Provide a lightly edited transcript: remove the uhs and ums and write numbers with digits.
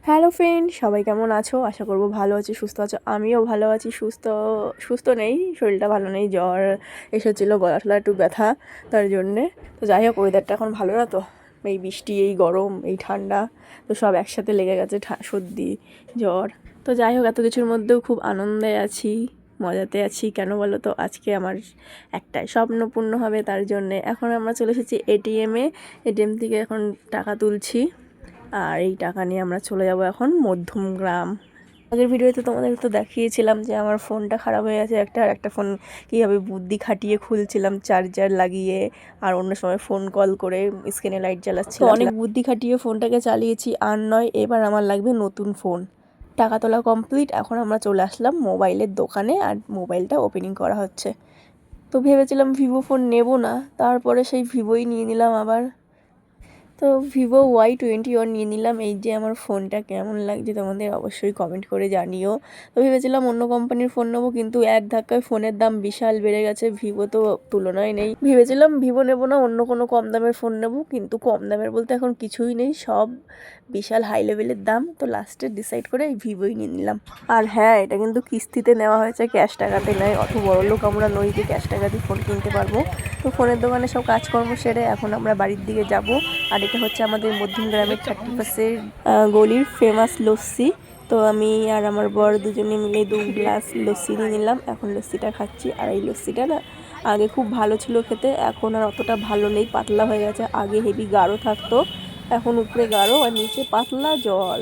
Hello friend, সবাই কেমন আছো? আশা করবো ভালো আছি, সুস্থ আছো। আমিও ভালো আছি, সুস্থ নেই, শরীরটা ভালো নেই, জ্বর এসেছিলো, গলা টলা একটু ব্যথা, তার জন্যে। তো যাই হোক, ওয়েদারটা এখন ভালো না তো, এই বৃষ্টি, এই গরম, এই ঠান্ডা, তো সব একসাথে লেগে গেছে, সর্দি জ্বর। তো যাই হোক, এত কিছুর মধ্যেও খুব আনন্দে আছি, মজাতে আছি। কেন বলো তো? আজকে আমার একটাই স্বপ্ন পূর্ণ হবে, তার জন্যে এখন আমরা চলে এসেছি এটিএম থেকে এখন টাকা তুলছি। আর এই টাকা নিয়ে আমরা চলে যাব এখন মধ্যমগ্রাম। আগের ভিডিওতে তোমাদের তো দেখিয়েছিলাম যে আমার ফোনটা খারাপ হয়ে গেছে, একটা ফোন কীভাবে বুদ্ধি খাটিয়ে খুলছিলাম চার্জার লাগিয়ে, আর অন্য সময় ফোন কল করে স্ক্রিনে লাইট জ্বালাচ্ছিলাম। অনেক বুদ্ধি খাটিয়ে ফোনটাকে চালিয়েছি, আর নয়, এবার আমার লাগবে নতুন ফোন। টাকা তোলা কমপ্লিট, এখন আমরা চলে আসলাম মোবাইলের দোকানে, আর মোবাইলটা ওপেনিং করা হচ্ছে। তো ভেবেছিলাম ভিভো ফোন নেব না, তারপরে সেই ভিভোই নিয়ে নিলাম আবার। তো ভিভো Y21 নিয়ে নিলাম। এই যে আমার ফোনটা কেমন লাগছে তোমাদের অবশ্যই কমেন্ট করে জানিও। তো ভেবেছিলাম অন্য কোম্পানির ফোন নেবো, কিন্তু এক ধাক্কায় ফোনের দাম বিশাল বেড়ে গেছে, ভিভো তো তুলনায় নেই। ভেবেছিলাম ভিভো নেবো না, অন্য কোনো কম দামের ফোন নেবো, কিন্তু কম দামের বলতে এখন কিছুই নেই, সব বিশাল হাই লেভেলের দাম। তো লাস্টে ডিসাইড করে এই ভিভোই নিয়ে নিলাম। আর হ্যাঁ, এটা কিন্তু কিস্তিতে নেওয়া হয়েছে, ক্যাশ টাকাতে নয়। অত বড় লোক আমরা নই যে ক্যাশ টাকা দিয়ে ফোন কিনতে পারবো। তো ফোনের দোকানে সব কাজকর্ম সেরে এখন আমরা বাড়ির দিকে যাব। আর এটা হচ্ছে আমাদের মধ্যমগ্রামের 30 গলির ফেমাস লস্যি। তো আমি আর আমার বর দুজনে মিলে 2 গ্লাস লস্যি নিয়ে নিলাম, এখন লস্যিটা খাচ্ছি। আর এই লস্যিটা না আগে খুব ভালো ছিল খেতে, এখন আর অতটা ভালো নেই, পাতলা হয়ে গেছে। আগে হেভি গাঢ় থাকতো, এখন উপরে গাঢ় আর নিচে পাতলা জল।